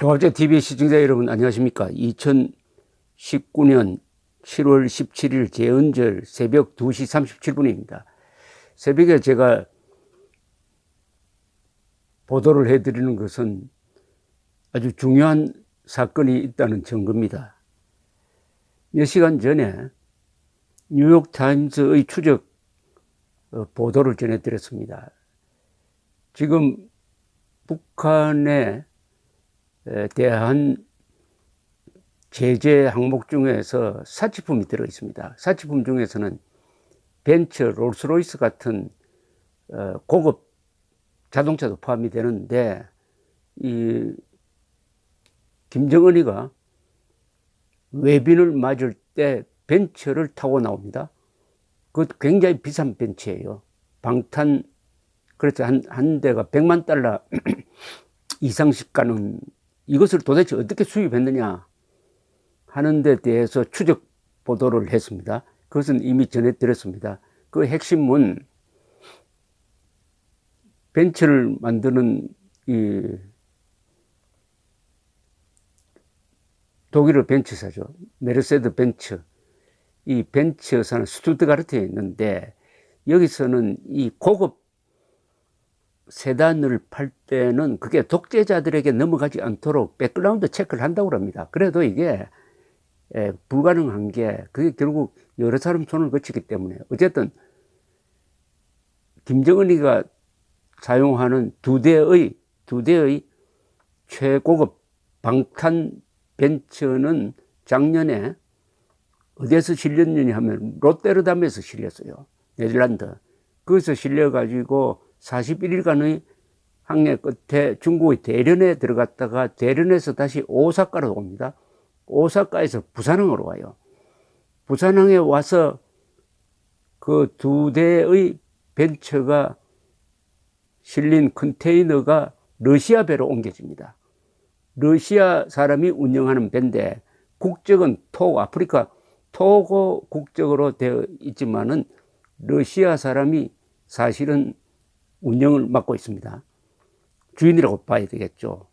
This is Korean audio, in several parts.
경합제 TV 시청자 여러분 안녕하십니까. 2019년 7월 17일 제헌절 새벽 2시 37분입니다. 새벽에 제가 보도를 해드리는 것은 아주 중요한 사건이 있다는 증거입니다. 몇 시간 전에 뉴욕타임스의 추적 보도를 전해드렸습니다. 지금 북한에 대한 제재 항목 중에서 사치품이 들어 있습니다. 사치품 중에서는 벤츠, 롤스로이스 같은 고급 자동차도 포함이 되는데, 이 김정은이가 외빈을 맞을 때 벤츠를 타고 나옵니다. 그것도 굉장히 비싼 벤츠예요. 방탄, 그래서 한 대가 $1,000,000 이상씩 가는, 이것을 도대체 어떻게 수입했느냐 하는 데 대해서 추적 보도를 했습니다. 그것은 이미 전해드렸습니다. 그 핵심은 벤츠를 만드는 이 독일의 벤츠사죠. 메르세드 벤츠. 이 벤츠사는 스투트가르트에 있는데, 여기서는 이 고급 세단을 팔 때는 그게 독재자들에게 넘어가지 않도록 백그라운드 체크를 한다고 합니다. 그래도 이게 불가능한 게, 그게 결국 여러 사람 손을 거치기 때문에, 어쨌든 김정은이가 사용하는 두 대의 최고급 방탄 벤츠는 작년에 어디에서 실렸느냐 하면 로테르담에서 실렸어요. 네덜란드. 거기서 실려가지고 41일간의 항해 끝에 중국의 대련에 들어갔다가 대련에서 다시 오사카로 옵니다. 오사카에서 부산항으로 와요. 부산항에 와서 그 두 대의 벤츠가 실린 컨테이너가 러시아 배로 옮겨집니다. 러시아 사람이 운영하는 배인데, 국적은 아프리카 토고 국적으로 되어 있지만은 러시아 사람이 사실은 운영을 맡고 있습니다. 주인이라고 봐야 되겠죠.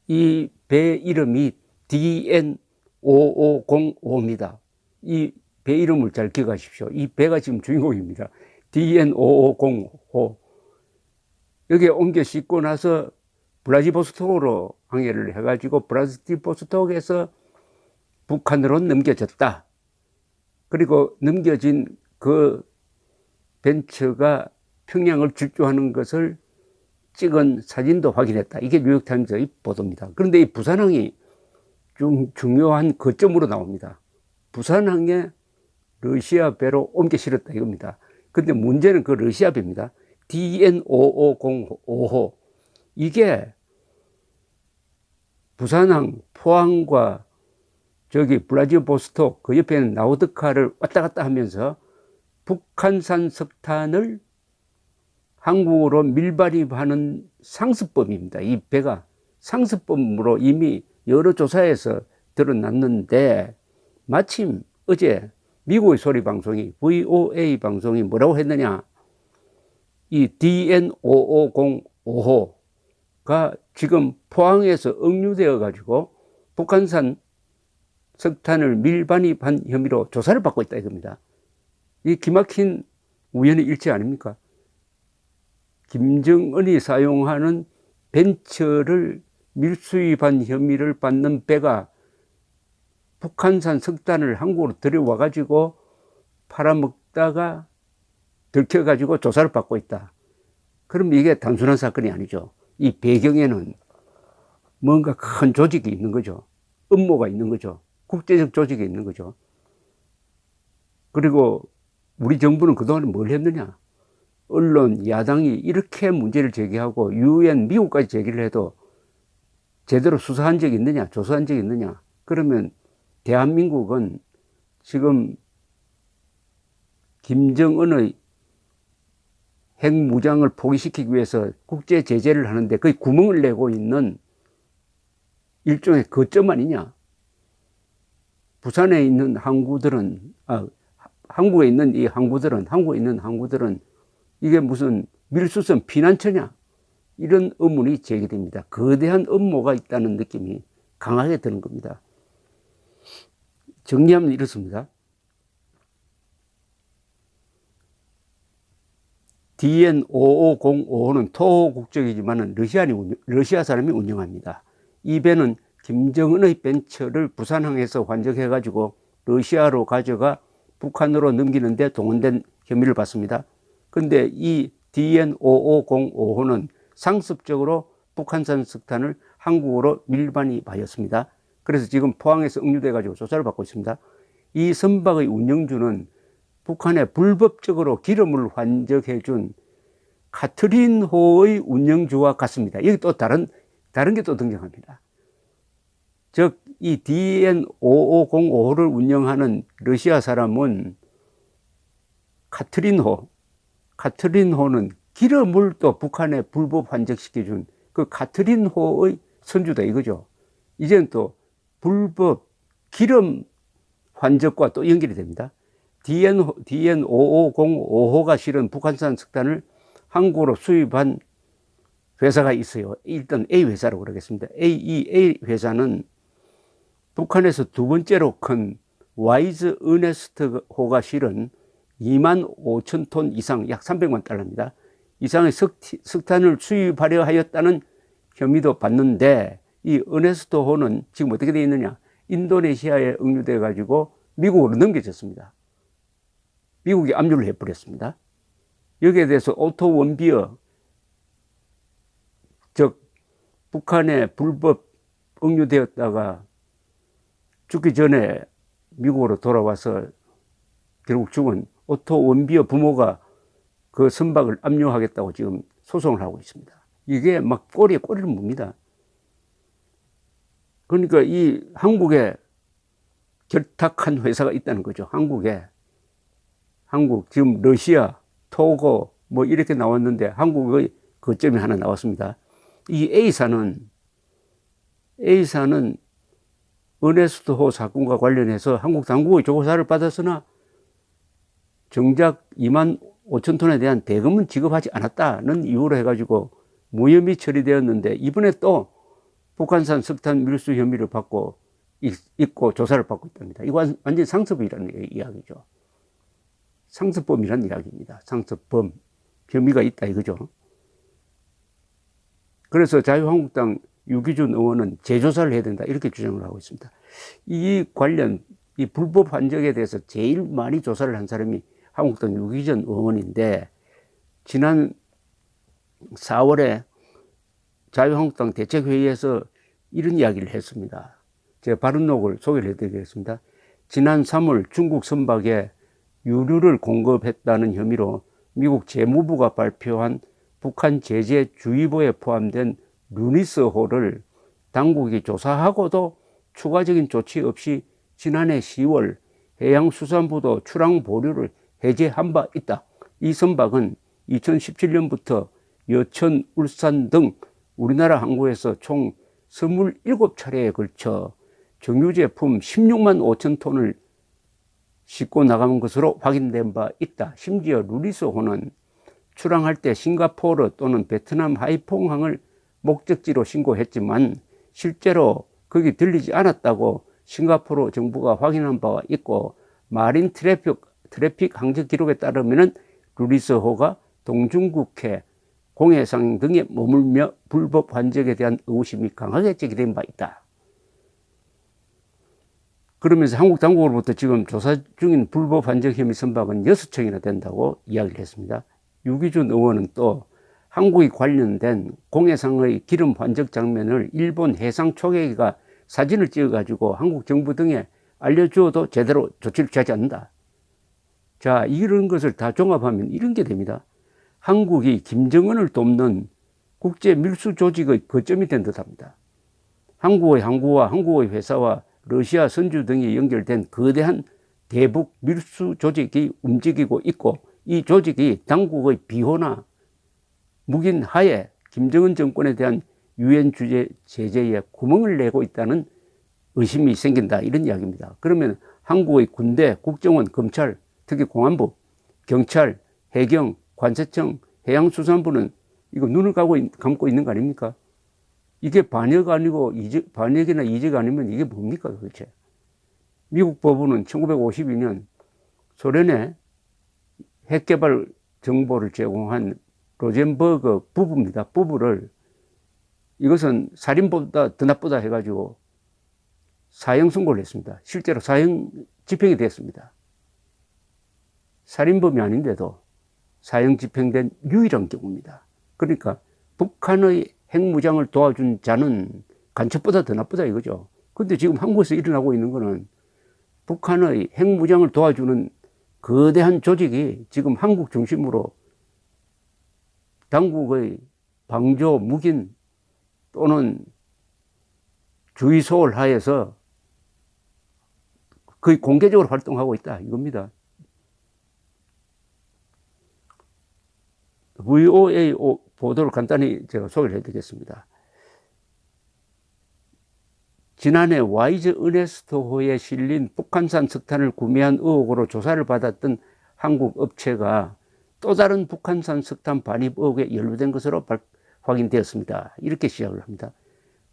이 배 이름이 DN5505입니다. 이 배 이름을 잘 기억하십시오. 이 배가 지금 주인공입니다. DN5505. 여기에 옮겨 싣고 나서 블라디보스톡으로 항해를 해가지고 블라디보스톡에서 북한으로 넘겨졌다. 그리고 넘겨진 그 벤츠가 평양을 질주하는 것을 찍은 사진도 확인했다. 이게 뉴욕타임스의 보도입니다. 그런데 이 부산항이 좀 중요한 거점으로 나옵니다. 부산항에 러시아 배로 옮겨 실었다 이겁니다. 근데 문제는 그 러시아 배입니다. DN5505. 이게 부산항, 포항과 저기 블라디보스톡 그 옆에 있는 나우드카를 왔다 갔다 하면서 북한산 석탄을 한국으로 밀반입하는 상습범입니다. 이 배가 상습범으로 이미 여러 조사에서 드러났는데, 마침 어제 미국의 소리 방송이 VOA 방송이 뭐라고 했느냐, 이 DN5505가 지금 포항에서 억류되어 가지고 북한산 석탄을 밀반입한 혐의로 조사를 받고 있다 이겁니다. 이 기막힌 우연의 일치 아닙니까? 김정은이 사용하는 벤츠를 밀수입한 혐의를 받는 배가 북한산 석탄을 한국으로 들여와 가지고 팔아먹다가 들켜가지고 조사를 받고 있다. 그럼 이게 단순한 사건이 아니죠. 이 배경에는 뭔가 큰 조직이 있는 거죠. 음모가 있는 거죠. 국제적 조직이 있는 거죠. 그리고 우리 정부는 그동안 뭘 했느냐? 언론, 야당이 이렇게 문제를 제기하고 UN, 미국까지 제기를 해도 제대로 수사한 적이 있느냐? 조사한 적이 있느냐? 그러면 대한민국은 지금 김정은의 핵무장을 포기시키기 위해서 국제 제재를 하는데 거의 구멍을 내고 있는 일종의 거점 아니냐? 부산에 있는 항구들은, 한국에 있는 이 항구들은, 한국에 있는 항구들은 이게 무슨 밀수선 피난처냐? 이런 의문이 제기됩니다. 거대한 음모가 있다는 느낌이 강하게 드는 겁니다. 정리하면 이렇습니다. DN55055는 토호 국적이지만 러시아 사람이 운영합니다. 이 배는 김정은의 벤처를 부산항에서 환적해가지고 러시아로 가져가 북한으로 넘기는데 동원된 혐의를 받습니다. 근데 이 DN55055는 상습적으로 북한산 석탄을 한국으로 밀반입하였습니다. 그래서 지금 포항에서 억류돼가지고 조사를 받고 있습니다. 이 선박의 운영주는 북한에 불법적으로 기름을 환적해준 카트린호의 운영주와 같습니다. 여기 또 다른 게 또 등장합니다. 즉, 이 DN55055를 운영하는 러시아 사람은 카트린호는 기름을 또 북한에 불법 환적시켜준 그 카트린호의 선주다 이거죠. 이제는 또 불법 기름 환적과 또 연결이 됩니다. DN55055호가 실은 북한산 석탄을 한국으로 수입한 회사가 있어요. 일단 A 회사라고 그러겠습니다. A 회사는 북한에서 두 번째로 큰 와이즈 어네스트호가 실은 25,000톤 이상, 약 300만 달러입니다. 이상의 석탄을 수입하려 하였다는 혐의도 받는데, 이 어네스트호는 지금 어떻게 되어 있느냐? 인도네시아에 억류돼 가지고 미국으로 넘겨졌습니다. 미국이 압류를 해버렸습니다. 여기에 대해서 오토 원비어, 즉 북한에 불법 억류되었다가 죽기 전에 미국으로 돌아와서 결국 죽은 오토 원비어 부모가 그 선박을 압류하겠다고 지금 소송을 하고 있습니다. 이게 막 꼬리에 꼬리를 뭅니다. 그러니까 이 한국에 결탁한 회사가 있다는 거죠. 한국 지금 러시아, 토고 뭐 이렇게 나왔는데 한국의 거점이 하나 나왔습니다. 이 A사는 어네스트호 사건과 관련해서 한국 당국의 조사를 받았으나 정작 25,000톤에 대한 대금은 지급하지 않았다는 이유로 해가지고 무혐의 처리되었는데, 이번에 또 북한산 석탄 밀수 혐의를 받고 있고 조사를 받고 있답니다. 이거 완전 상습이라는 이야기죠. 상습범이라는 이야기입니다. 상습범, 혐의가 있다 이거죠. 그래서 자유한국당 유기준 의원은 재조사를 해야 된다 이렇게 주장을 하고 있습니다. 이 불법 환적에 대해서 제일 많이 조사를 한 사람이 한국당 유기준 의원인데, 지난 4월에 자유한국당 대책회의에서 이런 이야기를 했습니다. 제가 발언록을 소개를 해드리겠습니다. 지난 3월 중국 선박에 유류를 공급했다는 혐의로 미국 재무부가 발표한 북한 제재 주의보에 포함된 루니스호를 당국이 조사하고도 추가적인 조치 없이 지난해 10월 해양수산부도 출항 보류를 해제한 바 있다. 이 선박은 2017년부터 여천, 울산 등 우리나라 항구에서 총 27차례에 걸쳐 정유제품 16만 5천 톤을 싣고 나간 것으로 확인된 바 있다. 심지어 루리스호는 출항할 때 싱가포르 또는 베트남 하이퐁항을 목적지로 신고했지만 실제로 거기 들리지 않았다고 싱가포르 정부가 확인한 바가 있고, 마린 트래픽 항적 기록에 따르면 루리스호가 동중국해, 공해상 등에 머물며 불법 환적에 대한 의구심이 강하게 제기된 바 있다. 그러면서 한국 당국으로부터 지금 조사 중인 불법 환적 혐의 선박은 6척이나 된다고 이야기를 했습니다. 유기준 의원은 또 한국이 관련된 공해상의 기름 환적 장면을 일본 해상 초계기가 사진을 찍어가지고 한국 정부 등에 알려주어도 제대로 조치를 취하지 않는다. 자, 이런 것을 다 종합하면 이런 게 됩니다. 한국이 김정은을 돕는 국제 밀수 조직의 거점이 된 듯합니다. 한국의 항구와 한국의 회사와 러시아 선주 등이 연결된 거대한 대북 밀수 조직이 움직이고 있고, 이 조직이 당국의 비호나 묵인 하에 김정은 정권에 대한 유엔 제재에 구멍을 내고 있다는 의심이 생긴다 이런 이야기입니다. 그러면 한국의 군대, 국정원, 검찰, 특히 공안부, 경찰, 해경, 관세청, 해양수산부는 이거 눈을 감고 있는 거 아닙니까? 이게 반역 아니고 반역이나 이적 아니면 이게 뭡니까 도대체? 미국 법원은 1952년 소련의 핵개발 정보를 제공한 로젠버그 부부입니다. 부부를 이것은 살인보다 더 나쁘다 해가지고 사형 선고를 했습니다. 실제로 사형 집행이 됐습니다. 살인범이 아닌데도 사형 집행된 유일한 경우입니다. 그러니까 북한의 핵무장을 도와준 자는 간첩보다 더 나쁘다 이거죠. 근데 지금 한국에서 일어나고 있는 거는 북한의 핵무장을 도와주는 거대한 조직이 지금 한국 중심으로 당국의 방조, 묵인 또는 주의소홀 하에서 거의 공개적으로 활동하고 있다 이겁니다. VOA 보도를 간단히 제가 소개를 해드리겠습니다. 지난해 와이즈 은혜스토호에 실린 북한산 석탄을 구매한 의혹으로 조사를 받았던 한국 업체가 또 다른 북한산 석탄 반입 의혹에 연루된 것으로 확인되었습니다. 이렇게 시작을 합니다.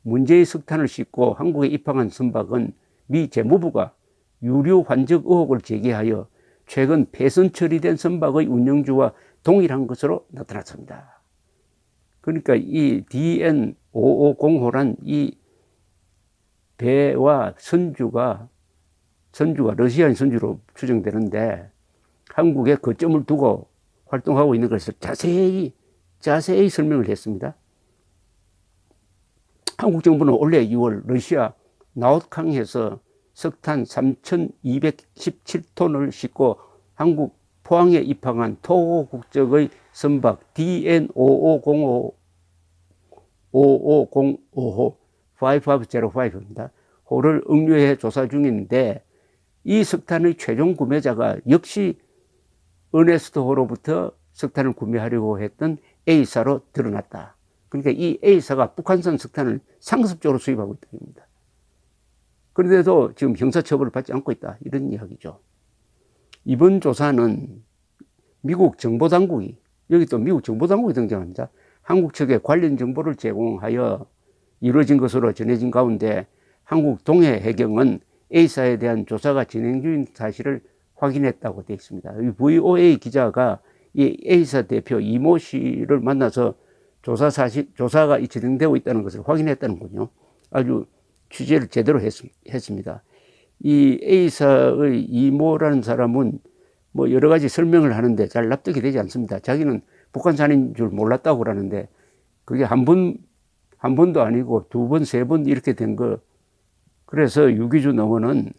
문제의 석탄을 싣고 한국에 입항한 선박은 미 재무부가 유류 환적 의혹을 제기하여 최근 폐선 처리된 선박의 운영주와 동일한 것으로 나타났습니다. 그러니까 이 DN5505란 이 배와 선주가 러시아인 선주로 추정되는데 한국에 거점을 두고 활동하고 있는 것을 자세히 설명을 했습니다. 한국 정부는 올해 6월 러시아 나웃캉에서 석탄 3,217톤을 싣고 한국 포항에 입항한 토고 국적의 선박 DN5505 5505호 5505입니다. 호를 응유해 조사 중인데 이 석탄의 최종 구매자가 역시 은혜스토호로부터 석탄을 구매하려고 했던 A사로 드러났다. 그러니까 이 A사가 북한산 석탄을 상습적으로 수입하고 있다는 겁니다. 그런데도 지금 형사처벌을 받지 않고 있다. 이런 이야기죠. 이번 조사는 미국 정보당국이, 여기 또 미국 정보당국이 등장합니다. 한국 측에 관련 정보를 제공하여 이루어진 것으로 전해진 가운데 한국 동해해경은 A사에 대한 조사가 진행 중인 사실을 확인했다고 되어 있습니다. VOA 기자가 이 A사 대표 이모 씨를 만나서 조사가 진행되고 있다는 것을 확인했다는군요. 아주 취재를 제대로 했습니다. 이 A사의 이모라는 사람은 뭐 여러 가지 설명을 하는데 잘 납득이 되지 않습니다. 자기는 북한산인 줄 몰랐다고 그러는데 그게 한 번도 아니고 두 번, 세 번 이렇게 된 거. 그래서 유기주 농원은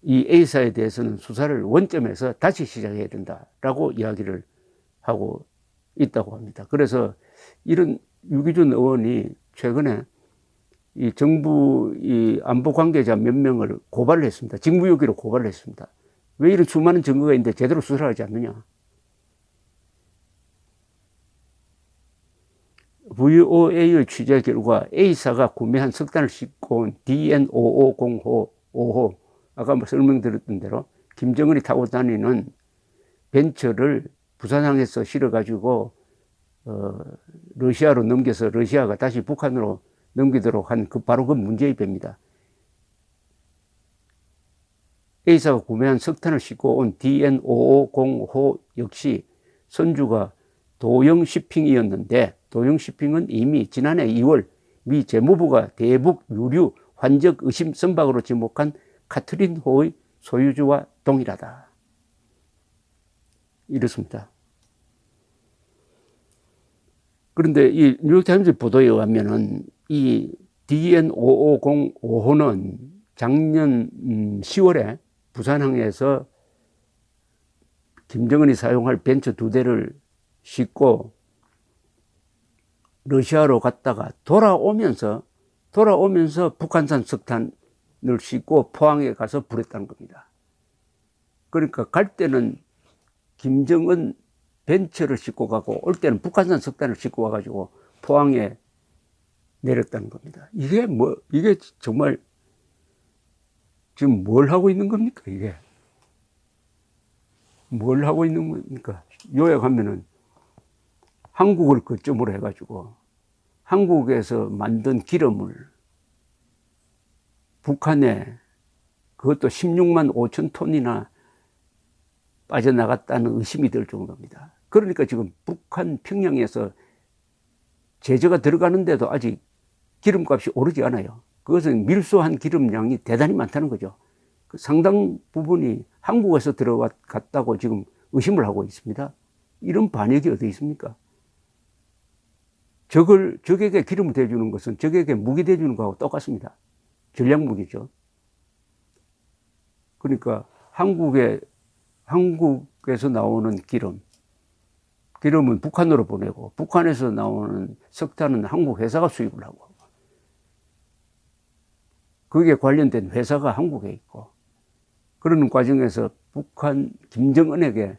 이 A사에 대해서는 수사를 원점에서 다시 시작해야 된다라고 이야기를 하고 있다고 합니다. 그래서 이런 유기준 의원이 최근에 이 정부 이 안보 관계자 몇 명을 고발을 했습니다. 직무유기로 고발을 했습니다. 왜 이런 수많은 증거가 있는데 제대로 수사를 하지 않느냐. VOA의 취재 결과 A사가 구매한 석탄을 싣고 온 DN5505 아까 설명드렸던 대로 김정은이 타고 다니는 벤처를 부산항에서 실어가지고 러시아로 넘겨서 러시아가 다시 북한으로 넘기도록 한 바로 그 문제의 배입니다. A사가 구매한 석탄을 싣고 온 DN5505 역시 선주가 도영 shipping이었는데 도영 shipping은 이미 지난해 2월 미 재무부가 대북 유류 환적 의심 선박으로 지목한 카트린호의 소유주와 동일하다. 이렇습니다. 그런데 이 뉴욕타임즈 보도에 의하면은 이 DN5505호는 작년 10월에 부산항에서 김정은이 사용할 벤처 2대를 싣고 러시아로 갔다가 돌아오면서 북한산 석탄을 싣고 포항에 가서 불했다는 겁니다. 그러니까 갈 때는 김정은 벤처를 싣고 가고 올 때는 북한산 석탄을 싣고 와가지고 포항에 내렸다는 겁니다. 이게 정말 지금 뭘 하고 있는 겁니까, 이게? 뭘 하고 있는 겁니까? 요약하면은 한국을 거점으로 해가지고 한국에서 만든 기름을 북한에 그것도 16만 5천 톤이나 빠져나갔다는 의심이 들 정도입니다. 그러니까 지금 북한 평양에서 제재가 들어가는데도 아직 기름값이 오르지 않아요. 그것은 밀수한 기름량이 대단히 많다는 거죠. 그 상당 부분이 한국에서 들어갔다고 지금 의심을 하고 있습니다. 이런 반역이 어디 있습니까? 적에게 기름을 대주는 것은 적에게 무기 대주는 거하고 똑같습니다. 전략무기죠. 그러니까 한국에서 나오는 기름은 북한으로 보내고 북한에서 나오는 석탄은 한국 회사가 수입을 하고 거기에 관련된 회사가 한국에 있고 그러는 과정에서 북한 김정은에게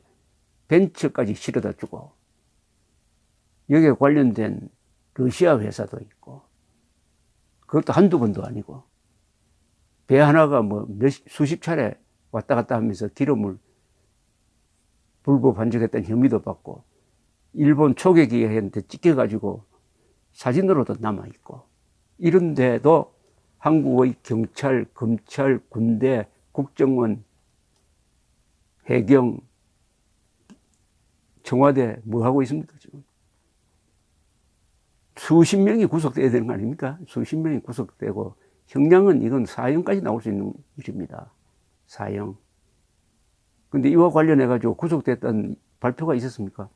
벤처까지 실어다 주고 여기에 관련된 러시아 회사도 있고 그것도 한두 번도 아니고 배 하나가 뭐 수십 차례 왔다 갔다 하면서 기름을 불법 반죽했다는 혐의도 받고 일본 초계기한테 찢겨가지고 사진으로도 남아있고 이런데도 한국의 경찰, 검찰, 군대, 국정원, 해경, 청와대 뭐 하고 있습니까 지금? 수십 명이 구속돼야 되는 거 아닙니까? 수십 명이 구속되고 형량은 이건 사형까지 나올 수 있는 일입니다. 사형. 근데 이와 관련해 가지고 구속됐다는 발표가 있었습니까?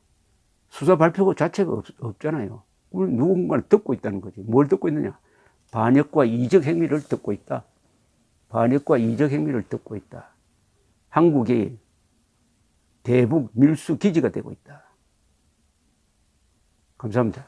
수사 발표 자체가 없잖아요. 누군가를 듣고 있다는 거지. 뭘 듣고 있느냐? 반역과 이적 행위를 듣고 있다. 반역과 이적 행위를 듣고 있다. 한국이 대북 밀수 기지가 되고 있다. 감사합니다.